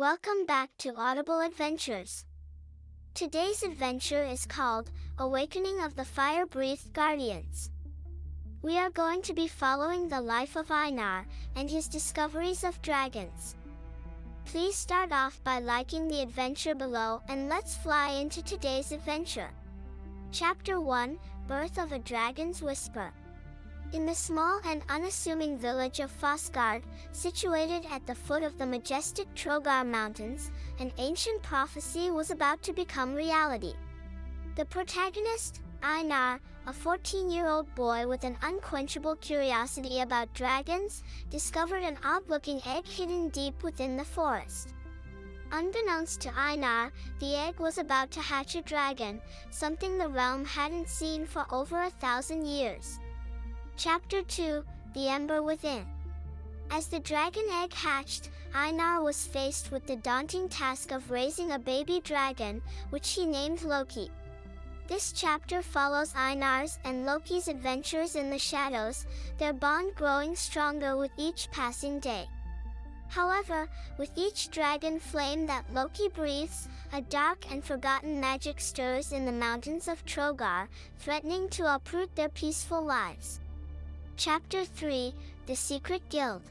Welcome back to Audible Adventures. Today's adventure is called Awakening of the Fire-Breathed Guardians. We are going to be following the life of Einar and his discoveries of dragons. Please start off by liking the adventure below and let's fly into today's adventure. Chapter 1, Birth of a Dragon's Whisper. In the small and unassuming village of Fosgard, situated at the foot of the majestic Trogar Mountains, an ancient prophecy was about to become reality. The protagonist, Einar, a 14-year-old boy with an unquenchable curiosity about dragons, discovered an odd-looking egg hidden deep within the forest. Unbeknownst to Einar, the egg was about to hatch a dragon, something the realm hadn't seen for over 1,000 years. Chapter 2, The Ember Within. As the dragon egg hatched, Einar was faced with the daunting task of raising a baby dragon, which he named Loki. This chapter follows Einar's and Loki's adventures in the shadows, their bond growing stronger with each passing day. However, with each dragon flame that Loki breathes, a dark and forgotten magic stirs in the mountains of Trogar, threatening to uproot their peaceful lives. Chapter 3, The Secret Guild.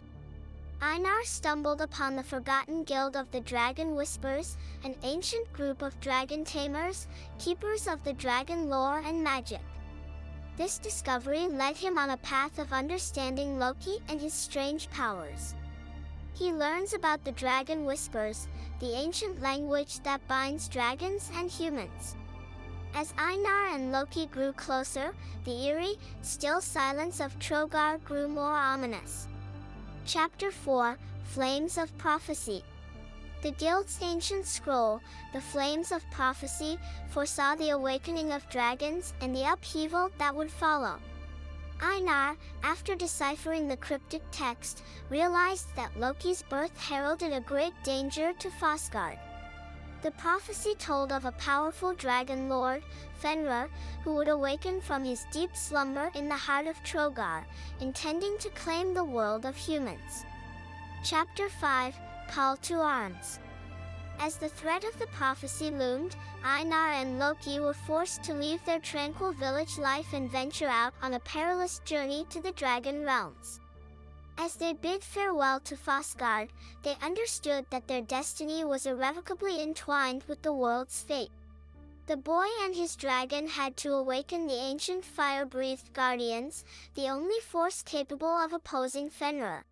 Einar stumbled upon the forgotten guild of the Dragon Whisperers, an ancient group of dragon tamers, keepers of the dragon lore and magic. This discovery led him on a path of understanding Loki and his strange powers. He learns about the Dragon Whisperers, the ancient language that binds dragons and humans. As Einar and Loki grew closer, the eerie, still silence of Trogar grew more ominous. Chapter 4, Flames of Prophecy. The Guild's ancient scroll, the Flames of Prophecy, foresaw the awakening of dragons and the upheaval that would follow. Einar, after deciphering the cryptic text, realized that Loki's birth heralded a great danger to Fosgard. The prophecy told of a powerful dragon lord, Fenrir, who would awaken from his deep slumber in the heart of Trogar, intending to claim the world of humans. Chapter 5, Call to Arms. As the threat of the prophecy loomed, Einar and Loki were forced to leave their tranquil village life and venture out on a perilous journey to the dragon realms. As they bid farewell to Fosgard, they understood that their destiny was irrevocably entwined with the world's fate. The boy and his dragon had to awaken the ancient fire-breathed guardians, the only force capable of opposing Fenrir.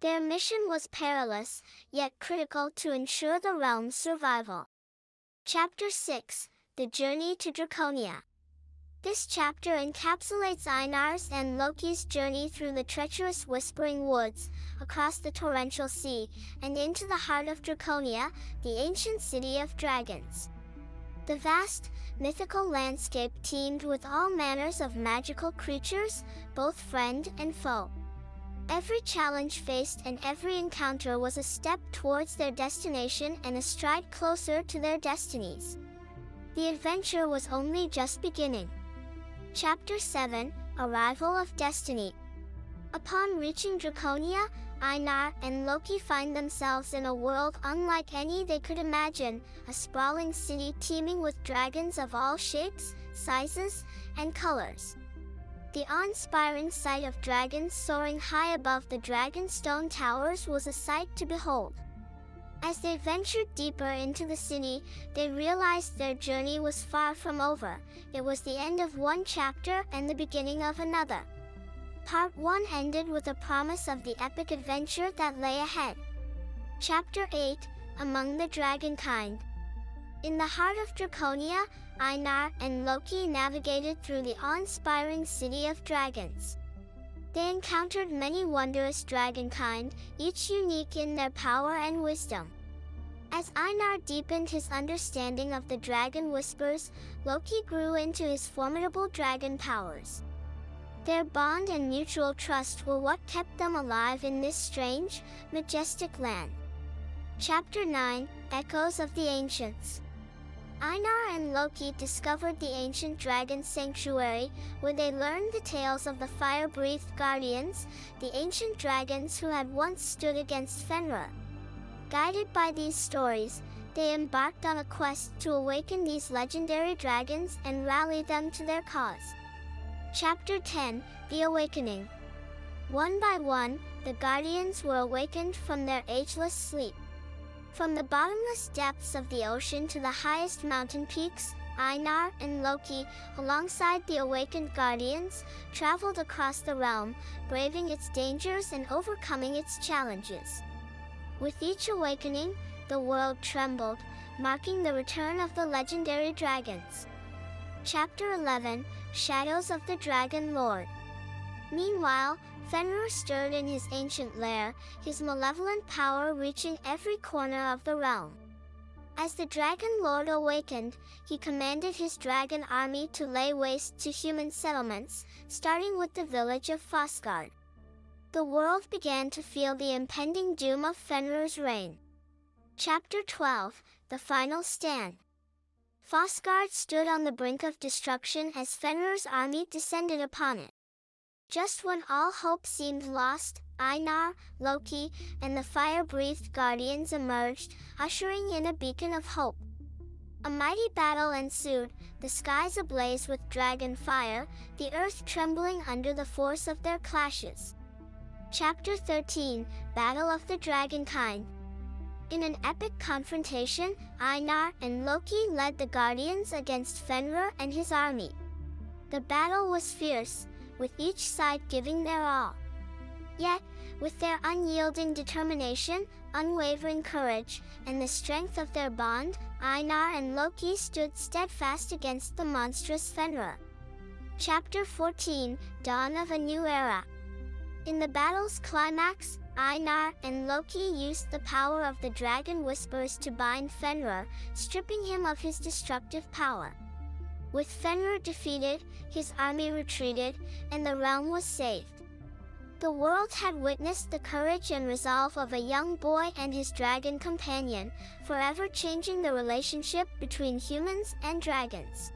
Their mission was perilous, yet critical to ensure the realm's survival. Chapter 6, The Journey to Drakonia. This chapter encapsulates Einar's and Loki's journey through the treacherous Whispering Woods, across the torrential sea, and into the heart of Drakonia, the ancient city of dragons. The vast, mythical landscape teemed with all manners of magical creatures, both friend and foe. Every challenge faced and every encounter was a step towards their destination and a stride closer to their destinies. The adventure was only just beginning. Chapter 7, Arrival of Destiny. Upon reaching Drakonia, Einar and Loki find themselves in a world unlike any they could imagine, a sprawling city teeming with dragons of all shapes, sizes, and colors. The awe-inspiring sight of dragons soaring high above the Dragonstone towers was a sight to behold. As they ventured deeper into the city, they realized their journey was far from over. It was the end of one chapter and the beginning of another. Part 1 ended with a promise of the epic adventure that lay ahead. Chapter 8, Among the Dragonkind. In the heart of Drakonia, Einar and Loki navigated through the awe-inspiring city of dragons. They encountered many wondrous dragonkind, each unique in their power and wisdom. As Einar deepened his understanding of the Dragon Whisperers, Loki grew into his formidable dragon powers. Their bond and mutual trust were what kept them alive in this strange, majestic land. Chapter 9, Echoes of the Ancients. Einar and Loki discovered the ancient dragon sanctuary, where they learned the tales of the fire-breathed guardians, the ancient dragons who had once stood against Fenrir. Guided by these stories, they embarked on a quest to awaken these legendary dragons and rally them to their cause. Chapter 10, The Awakening. One by one, the guardians were awakened from their ageless sleep. From the bottomless depths of the ocean to the highest mountain peaks, Einar and Loki, alongside the awakened guardians, traveled across the realm, braving its dangers and overcoming its challenges. With each awakening, the world trembled, marking the return of the legendary dragons. Chapter 11, Shadows of the Dragon Lord. Meanwhile, Fenrir stirred in his ancient lair, his malevolent power reaching every corner of the realm. As the Dragon Lord awakened, he commanded his dragon army to lay waste to human settlements, starting with the village of Fosgard. The world began to feel the impending doom of Fenrir's reign. Chapter 12, The Final Stand. Fosgard stood on the brink of destruction as Fenrir's army descended upon it. Just when all hope seemed lost, Einar, Loki, and the fire-breathed guardians emerged, ushering in a beacon of hope. A mighty battle ensued, the skies ablaze with dragon fire, the earth trembling under the force of their clashes. Chapter 13, Battle of the Dragonkind. In an epic confrontation, Einar and Loki led the guardians against Fenrir and his army. The battle was fierce, with each side giving their all. Yet, with their unyielding determination, unwavering courage, and the strength of their bond, Einar and Loki stood steadfast against the monstrous Fenrir. Chapter 14, Dawn of a New Era. In the battle's climax, Einar and Loki used the power of the dragon whispers to bind Fenrir, stripping him of his destructive power. With Fenrir defeated, his army retreated, and the realm was saved. The world had witnessed the courage and resolve of a young boy and his dragon companion, forever changing the relationship between humans and dragons.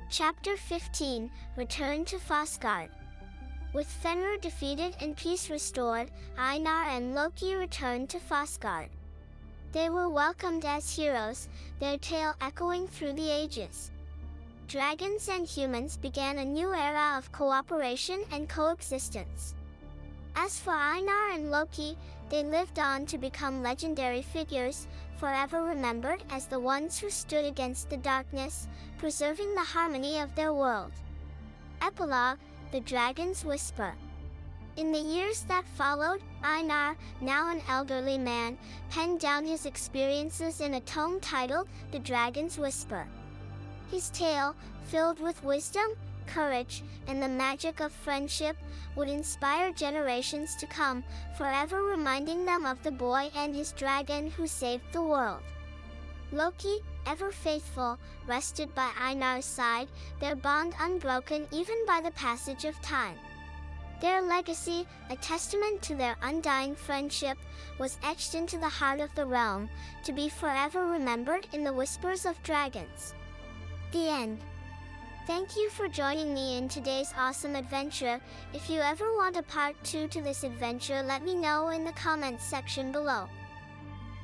Chapter 15, Return to Fosgard. With Fenrir defeated and peace restored, Einar and Loki returned to Fosgard. They were welcomed as heroes, their tale echoing through the ages. Dragons and humans began a new era of cooperation and coexistence. As for Einar and Loki, they lived on to become legendary figures, forever remembered as the ones who stood against the darkness, preserving the harmony of their world. Epilogue, The Dragon's Whisper. In the years that followed, Einar, now an elderly man, penned down his experiences in a tome titled The Dragon's Whisper. His tale, filled with wisdom, courage, and the magic of friendship, would inspire generations to come, forever reminding them of the boy and his dragon who saved the world. Loki, ever faithful, rested by Einar's side, their bond unbroken even by the passage of time. Their legacy, a testament to their undying friendship, was etched into the heart of the realm, to be forever remembered in the whispers of dragons. The end. Thank you for joining me in today's awesome adventure. If you ever want a part 2 to this adventure, let me know in the comments section below.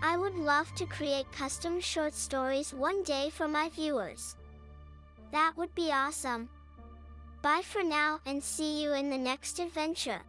I would love to create custom short stories one day for my viewers. That would be awesome. Bye for now and see you in the next adventure.